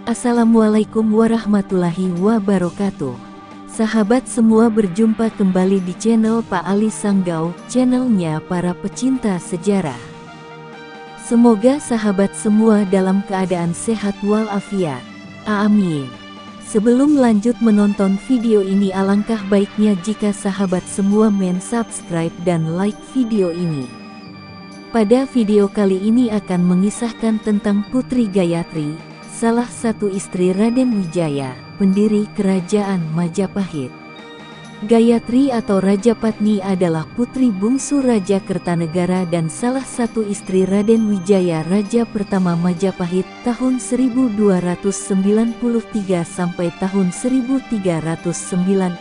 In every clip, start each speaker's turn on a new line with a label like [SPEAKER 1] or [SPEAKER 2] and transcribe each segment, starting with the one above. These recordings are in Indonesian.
[SPEAKER 1] Assalamualaikum warahmatullahi wabarakatuh. Sahabat semua, berjumpa kembali di channel Pak Ali Sanggau, channelnya para pecinta sejarah. Semoga sahabat semua dalam keadaan sehat walafiat. Amin. Sebelum lanjut menonton video ini, alangkah baiknya jika sahabat semua subscribe dan like video ini. Pada video kali ini akan mengisahkan tentang Putri Gayatri, salah satu istri Raden Wijaya, pendiri Kerajaan Majapahit. Gayatri atau Rajapatni adalah putri bungsu Raja Kertanegara dan salah satu istri Raden Wijaya, Raja pertama Majapahit tahun 1293 sampai tahun 1309,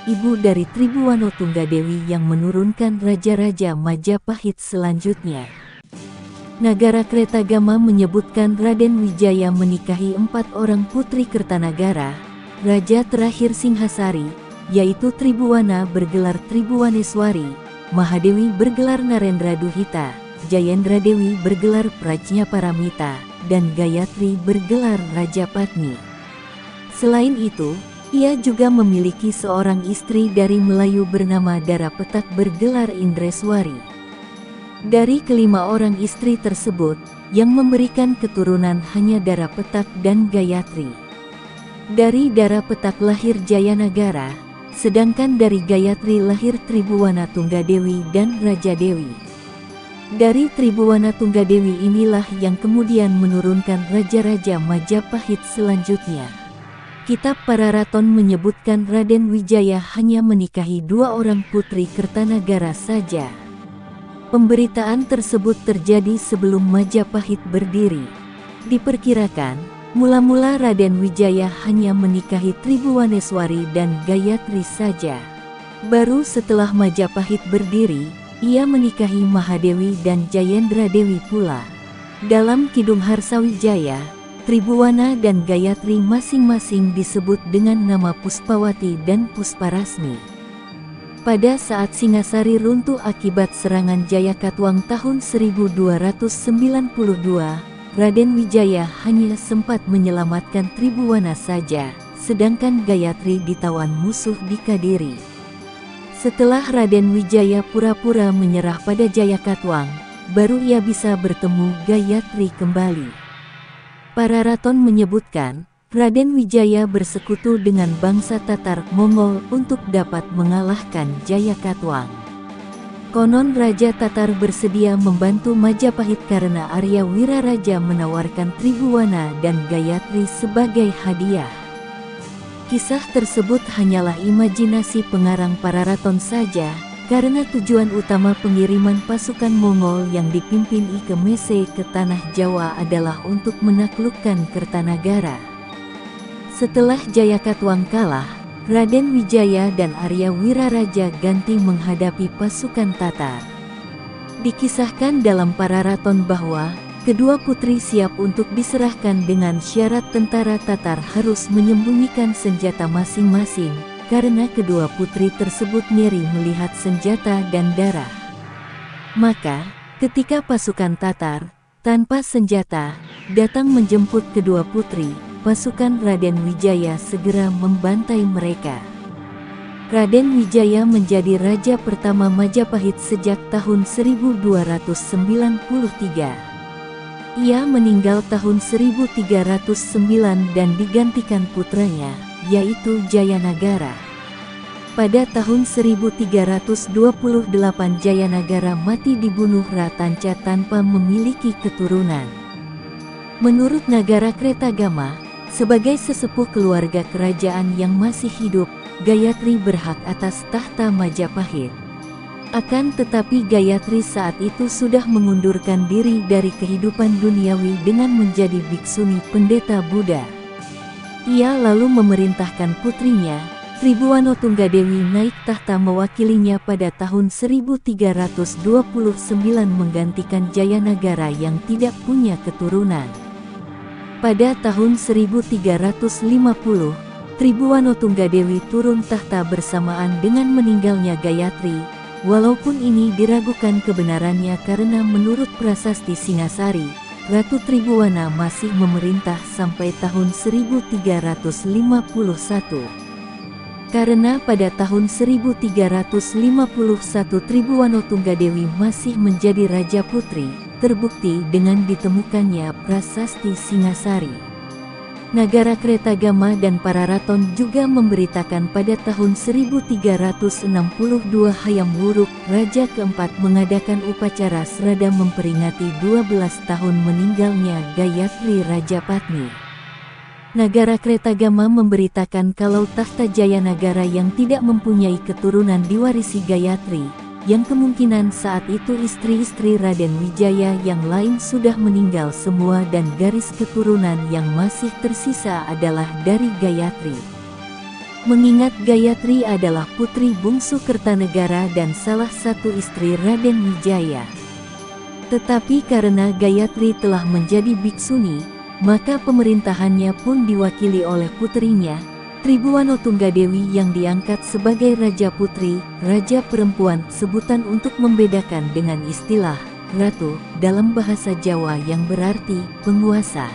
[SPEAKER 1] ibu dari Tribhuwana Tunggadewi yang menurunkan raja-raja Majapahit selanjutnya. Nagara Kretagama menyebutkan Raden Wijaya menikahi 4 orang putri Kertanagara. Raja terakhir Singhasari, yaitu Tribhuwana bergelar Tribhuwaneswari, Mahadewi bergelar Narendraduhita, Jayendradewi bergelar Prajnaparamita, dan Gayatri bergelar Rajapatni. Selain itu, ia juga memiliki seorang istri dari Melayu bernama Darapetak bergelar Indreswari. Dari kelima orang istri tersebut, yang memberikan keturunan hanya Darapetak dan Gayatri. Dari Darapetak lahir Jayanagara, sedangkan dari Gayatri lahir Tribhuwana Tunggadewi dan Rajadewi. Dari Tribhuwana Tunggadewi inilah yang kemudian menurunkan raja-raja Majapahit selanjutnya. Kitab Pararaton menyebutkan Raden Wijaya hanya menikahi 2 orang putri Kertanagara saja. Pemberitaan tersebut terjadi sebelum Majapahit berdiri. Diperkirakan, mula-mula Raden Wijaya hanya menikahi Tribhuwaneswari dan Gayatri saja. Baru setelah Majapahit berdiri, ia menikahi Mahadewi dan Jayendradewi pula. Dalam Kidung Harsawijaya, Tribhuwana dan Gayatri masing-masing disebut dengan nama Puspawati dan Pusparasmi. Pada saat Singhasari runtuh akibat serangan Jayakatwang tahun 1292, Raden Wijaya hanya sempat menyelamatkan Tribhuwana saja, sedangkan Gayatri ditawan musuh di Kadiri. Setelah Raden Wijaya pura-pura menyerah pada Jayakatwang, baru ia bisa bertemu Gayatri kembali. Pararaton menyebutkan, Raden Wijaya bersekutu dengan bangsa Tatar Mongol untuk dapat mengalahkan Jayakatwang. Konon Raja Tatar bersedia membantu Majapahit karena Arya Wiraraja menawarkan Tribhuwana dan Gayatri sebagai hadiah. Kisah tersebut hanyalah imajinasi pengarang Pararaton saja, karena tujuan utama pengiriman pasukan Mongol yang dipimpin Ike Mese ke tanah Jawa adalah untuk menaklukkan Kertanagara. Setelah Jayakatwang kalah, Raden Wijaya dan Arya Wiraraja ganti menghadapi pasukan Tatar. Dikisahkan dalam Pararaton bahwa kedua putri siap untuk diserahkan dengan syarat tentara Tatar harus menyembunyikan senjata masing-masing, karena kedua putri tersebut ngeri melihat senjata dan darah. Maka, ketika pasukan Tatar, tanpa senjata, datang menjemput kedua putri, pasukan Raden Wijaya segera membantai mereka. Raden Wijaya menjadi raja pertama Majapahit sejak tahun 1293. Ia meninggal tahun 1309 dan digantikan putranya, yaitu Jayanagara. Pada tahun 1328 Jayanagara mati dibunuh Ratanca tanpa memiliki keturunan. Menurut Nagara Kretagama, sebagai sesepuh keluarga kerajaan yang masih hidup, Gayatri berhak atas tahta Majapahit. Akan tetapi Gayatri saat itu sudah mengundurkan diri dari kehidupan duniawi dengan menjadi biksuni pendeta Buddha. Ia lalu memerintahkan putrinya, Tribhuwana Tunggadewi naik tahta mewakilinya pada tahun 1329 menggantikan Jayanagara yang tidak punya keturunan. Pada tahun 1350, Tribhuwana Tunggadewi turun tahta bersamaan dengan meninggalnya Gayatri, walaupun ini diragukan kebenarannya karena menurut prasasti Singhasari, Ratu Tribhuwana masih memerintah sampai tahun 1351. Karena pada tahun 1351 Tribhuwanotunggadewi masih menjadi Raja Putri, terbukti dengan ditemukannya prasasti Singasari. Nagara Kretagama dan para raton juga memberitakan pada tahun 1362 Hayam Wuruk, Raja keempat mengadakan upacara serada memperingati 12 tahun meninggalnya Gayatri Rajapatni. Nagara Kretagama memberitakan kalau tahta Jayanagara yang tidak mempunyai keturunan diwarisi Gayatri, yang kemungkinan saat itu istri-istri Raden Wijaya yang lain sudah meninggal semua dan garis keturunan yang masih tersisa adalah dari Gayatri. Mengingat Gayatri adalah putri bungsu Kertanegara dan salah satu istri Raden Wijaya. Tetapi karena Gayatri telah menjadi biksuni, maka pemerintahannya pun diwakili oleh putrinya, Tribhuwanotunggadewi yang diangkat sebagai Raja Putri, Raja Perempuan, sebutan untuk membedakan dengan istilah Ratu dalam bahasa Jawa yang berarti penguasa.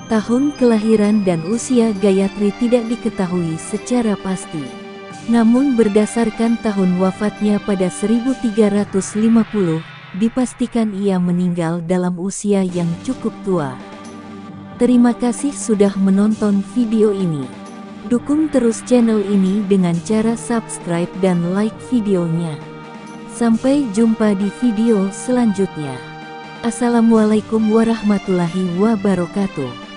[SPEAKER 1] Tahun kelahiran dan usia Gayatri tidak diketahui secara pasti. Namun berdasarkan tahun wafatnya pada 1350, dipastikan ia meninggal dalam usia yang cukup tua. Terima kasih sudah menonton video ini. Dukung terus channel ini dengan cara subscribe dan like videonya. Sampai jumpa di video selanjutnya. Assalamualaikum warahmatullahi wabarakatuh.